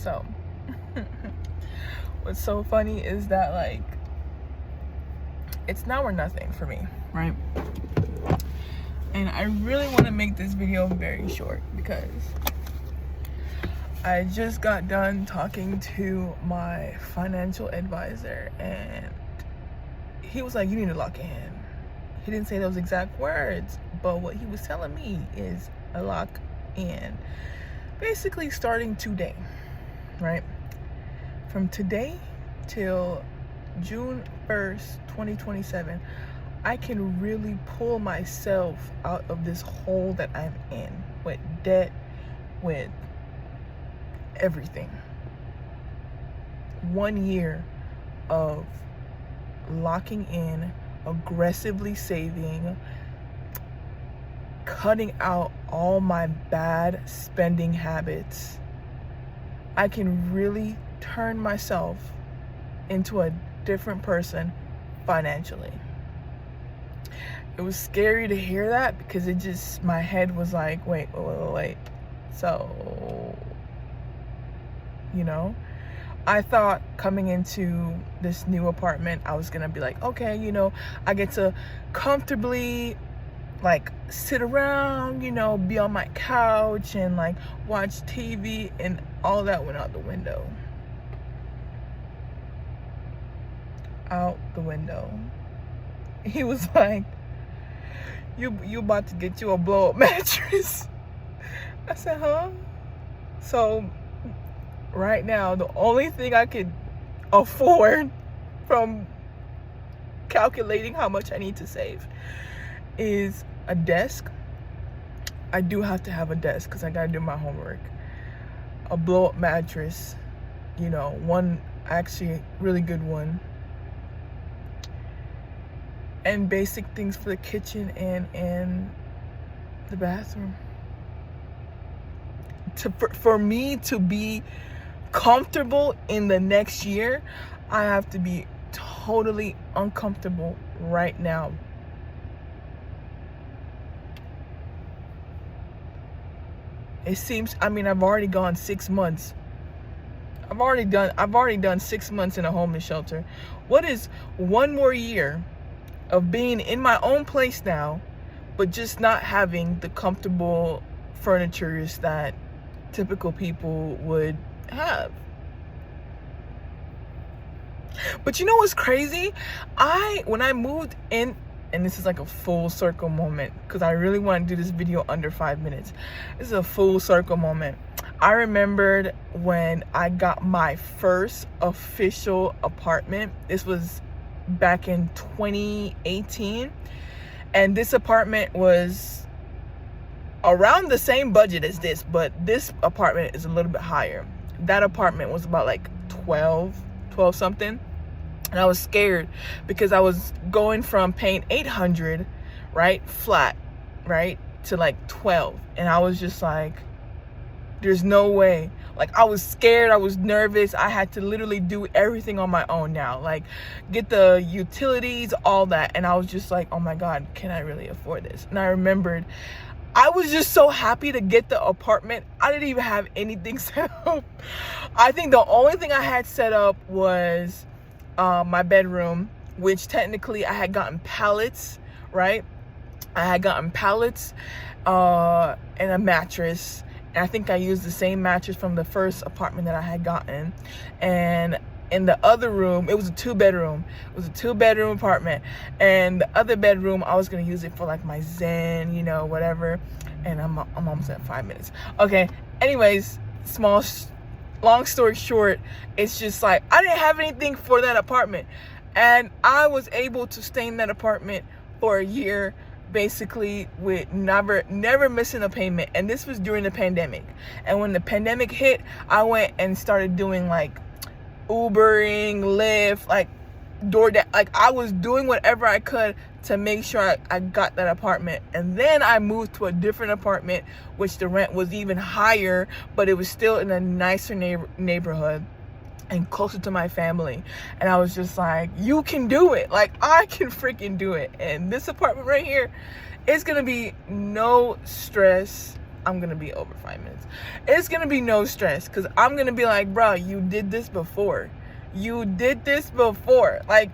So what's so funny is that, like, it's now or nothing for me, right? And I really want to make this video very short because I just got done talking to my financial advisor, and he was like, you need to lock in. He didn't say those exact words, but what he was telling me is a lock in. Basically starting today, right? From today till June 1st, 2027, I can really pull myself out of this hole that I'm in with debt, with everything. 1 year of locking in, aggressively saving, cutting out all my bad spending habits. I can really turn myself into a different person financially. It was scary to hear that because it just, my head was like, wait. So, you know, I thought coming into this new apartment, I was gonna be like, okay, you know, I get to comfortably like sit around, you know, be on my couch and like watch TV, and all that went out the window. Out the window. He was like, you about to get you a blow-up mattress. I said, huh? So right now, the only thing I could afford from calculating how much I need to save is a desk. I do have to have a desk because I gotta do my homework. A blow-up mattress, you know, one actually really good one. And basic things for the kitchen and the bathroom. For me to be comfortable in the next year, I have to be totally uncomfortable right now. It seems, I mean, I've already gone 6 months. I've already done 6 months in a homeless shelter. What is one more year of being in my own place now, but just not having the comfortable furniture that typical people would have? But you know what's crazy? When I moved in, and this is like a full circle moment because I really want to do this video under 5 minutes. This is a full circle moment. I remembered when I got my first official apartment. This was back in 2018, and this apartment was around the same budget as this, but this apartment is a little bit higher. That apartment was about like 12 something, and I was scared because I was going from paying $800, right, flat, right, to like 12, and I was just like, there's no way. Like, I was scared, I was nervous. I had to literally do everything on my own now, like get the utilities, all that. And I was just like, oh my God, can I really afford this? And I remembered I was just so happy to get the apartment. I didn't even have anything set up. I think the only thing I had set up was my bedroom, which technically I had gotten pallets, right? I had gotten pallets and a mattress. And I think I used the same mattress from the first apartment that I had gotten. And in the other room, it was a 2-bedroom. It was a 2-bedroom apartment. And the other bedroom, I was going to use it for like my Zen, you know, whatever. And I'm almost at 5 minutes. Okay. Anyways, long story short, it's just like, I didn't have anything for that apartment. And I was able to stay in that apartment for a year, basically with never missing a payment. And this was during the pandemic. And when the pandemic hit, I went and started doing like Ubering, Lyft, like DoorDash. Like, I was doing whatever I could to make sure I got that apartment. And then I moved to a different apartment, which the rent was even higher, but it was still in a nicer neighborhood and closer to my family. And I was just like, you can do it. Like, I can freaking do it. And this apartment right here is gonna be no stress. I'm gonna be over 5 minutes. It's gonna be no stress because I'm gonna be like, bro, you did this before. Like,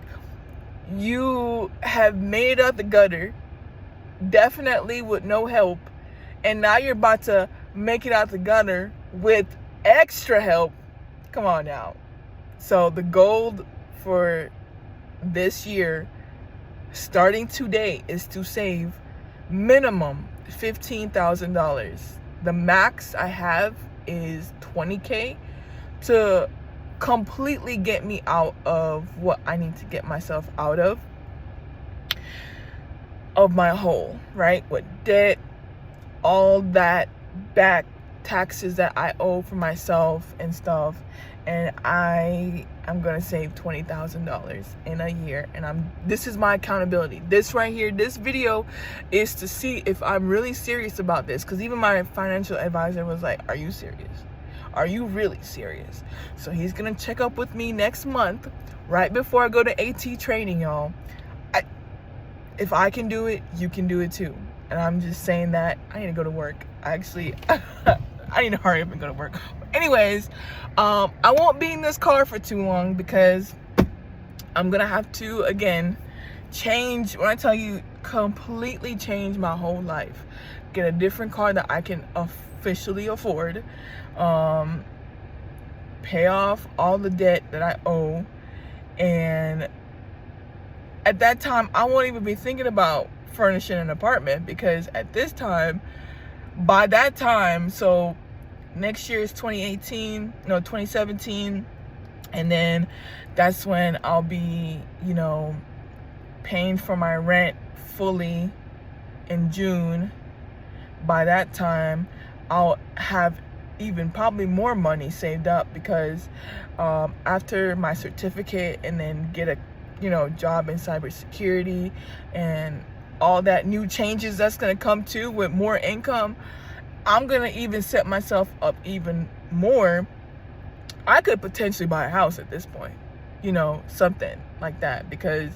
you have made it out the gutter, definitely with no help, and now you're about to make it out the gutter with extra help. Come on now. So the goal for this year, starting today, is to save minimum $15,000. The max I have is $20K to completely get me out of what I need to get myself out of my hole, right? With debt, all that back taxes that I owe for myself and stuff. And I'm gonna save $20,000 in a year, and this is my accountability. This right here, this video is to see if I'm really serious about this, because even my financial advisor was like, are you serious? Are you really serious? So he's gonna check up with me next month, right before I go to AT training, y'all. If I can do it, you can do it too. And I'm just saying that I need to go to work. Actually, I need to hurry up and go to work. Anyways, I won't be in this car for too long because I'm gonna have to, again, change, when I tell you, completely change my whole life. Get a different car that I can officially afford, pay off all the debt that I owe, and at that time I won't even be thinking about furnishing an apartment, because at this time, by that time, so next year is 2017, and then that's when I'll be, paying for my rent fully in June. By that time, I'll have even probably more money saved up, because after my certificate, and then get a job in cybersecurity and all that new changes that's going to come too with more income, I'm going to even set myself up even more. I could potentially buy a house at this point, something like that, because,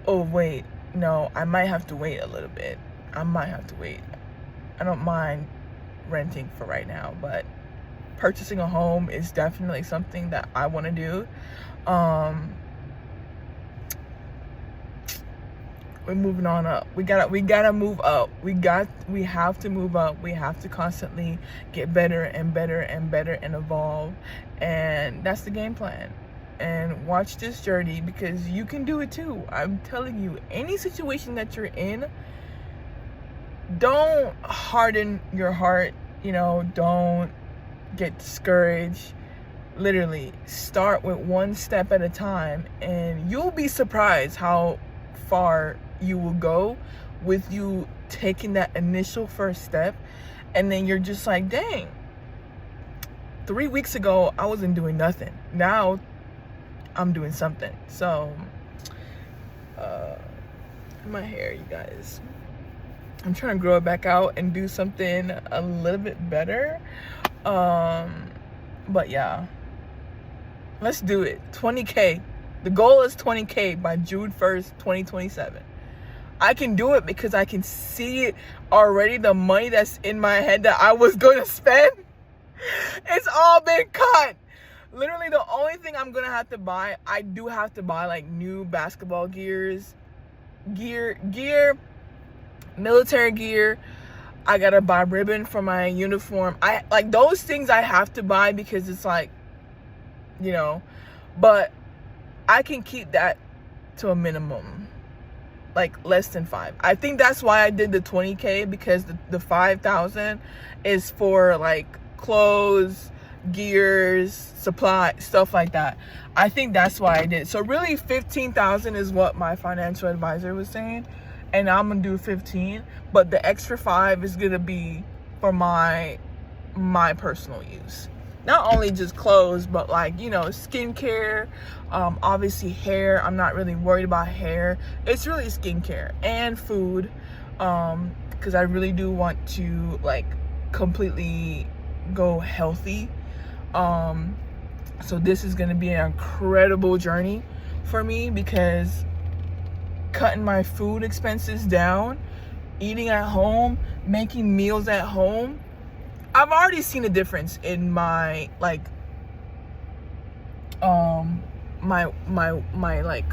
oh wait, no, I might have to wait a little bit. I don't mind renting for right now, but purchasing a home is definitely something that I want to do. We're moving on up. We gotta move up. We have to move up. We have to constantly get better and better and better and evolve. And that's the game plan. And watch this journey, because you can do it too. I'm telling you, any situation that you're in, don't harden your heart, don't get discouraged. Literally, start with one step at a time, and you'll be surprised how far you will go with you taking that initial first step. And then you're just like, dang, 3 weeks ago I wasn't doing nothing, now I'm doing something. So my hair, you guys, I'm trying to grow it back out and do something a little bit better. But yeah, let's do it. 20K. The goal is 20K by June 1st, 2027. I can do it because I can see it already. The money that's in my head that I was going to spend, it's all been cut. Literally, the only thing I'm going to have to buy, I do have to buy like new basketball gear, military gear. I got to buy ribbon for my uniform. I like those things I have to buy, because it's like, but I can keep that to a minimum, like less than 5. I think that's why I did the 20K, because the 5,000 is for like clothes, gears, supply, stuff like that. I think that's why I did. So really 15,000 is what my financial advisor was saying, and I'm gonna do 15, but the extra 5 is gonna be for my personal use. Not only just clothes, but like, skincare, obviously hair. I'm not really worried about hair. It's really skincare and food, because I really do want to like completely go healthy. So this is going to be an incredible journey for me, because cutting my food expenses down eating at home, making meals at home, I've already seen a difference in my like my like,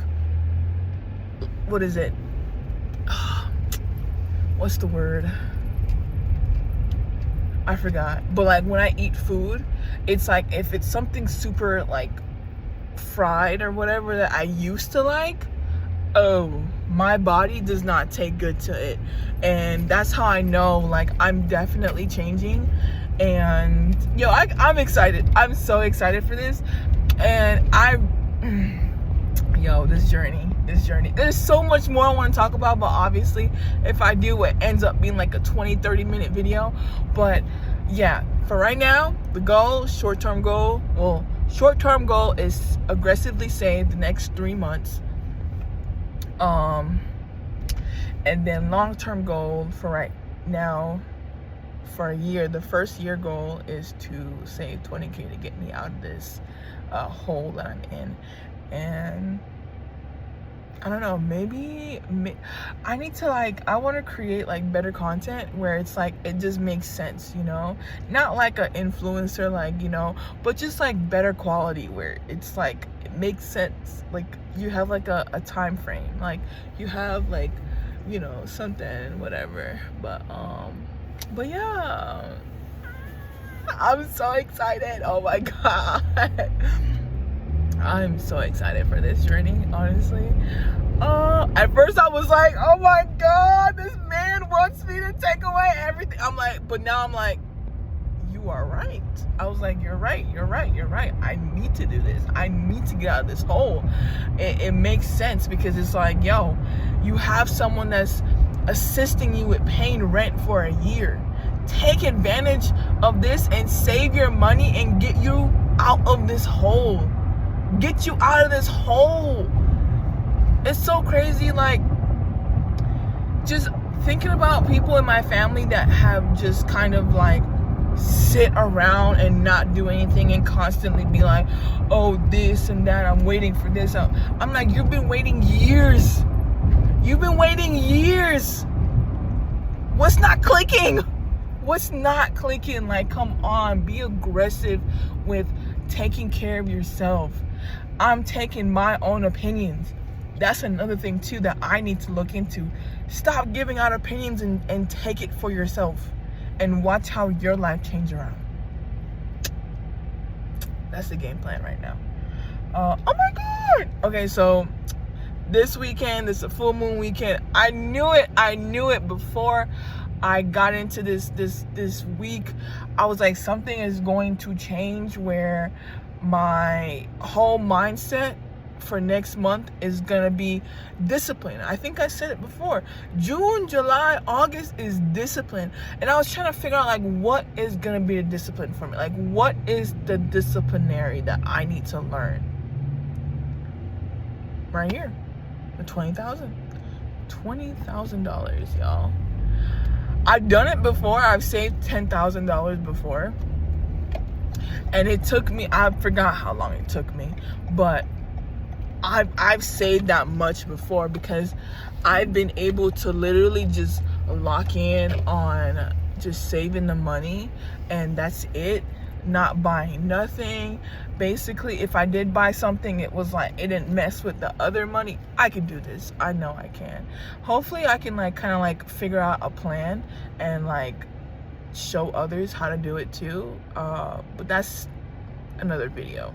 what is it, what's the word, I forgot. But like when I eat food, it's like if it's something super like fried or whatever that I used to like, oh, my body does not take good to it. And that's how I know like I'm definitely changing. And I'm excited. I'm so excited for this. And this journey, there's so much more I want to talk about, but obviously if I do, it ends up being like a 20-30 minute video. But yeah, for right now, the short-term goal is aggressively save the next 3 months. And then long-term goal for right now, for a year, the first year goal is to save 20K to get me out of this hole that I'm in. And I don't know, maybe I need to I want to create like better content where it's like it just makes sense, not like an influencer, but just like better quality where it's like it makes sense, like you have like a time frame, like you have like something, whatever. But yeah, I'm so excited. Oh my god. I'm so excited for this journey, honestly. At first I was like, oh my god, this man wants me to take away everything. But now I'm like, you are right. I was like, you're right. I need to do this. I need to get out of this hole. It makes sense because it's like, you have someone that's assisting you with paying rent for a year. Take advantage of this and save your money and get you out of this hole. Get you out of this hole. It's so crazy, like just thinking about people in my family that have just kind of like sit around and not do anything and constantly be like, oh, this and that, I'm waiting for this. I'm like, you've been waiting years. What's not clicking? Like, come on, be aggressive with taking care of yourself. I'm taking my own opinions. That's another thing too that I need to look into. Stop giving out opinions and take it for yourself and watch how your life change around. That's the game plan right now. Oh my god. Okay, so this weekend, this is a full moon weekend. I knew it before I got into this week. I was like, something is going to change where my whole mindset for next month is gonna be discipline. I think I said it before. June, July, August is discipline. And I was trying to figure out like what is gonna be the discipline for me. Like what is the disciplinary that I need to learn? Right here. The $20,000, y'all. I've done it before. I've saved $10,000 before. And it took me, I forgot how long it took me, but I've saved that much before because I've been able to literally just lock in on just saving the money, and that's it. Not buying nothing. Basically, if I did buy something, it was like it didn't mess with the other money. I can do this. I know I can. Hopefully I can like kind of like figure out a plan and like show others how to do it too. But that's another video.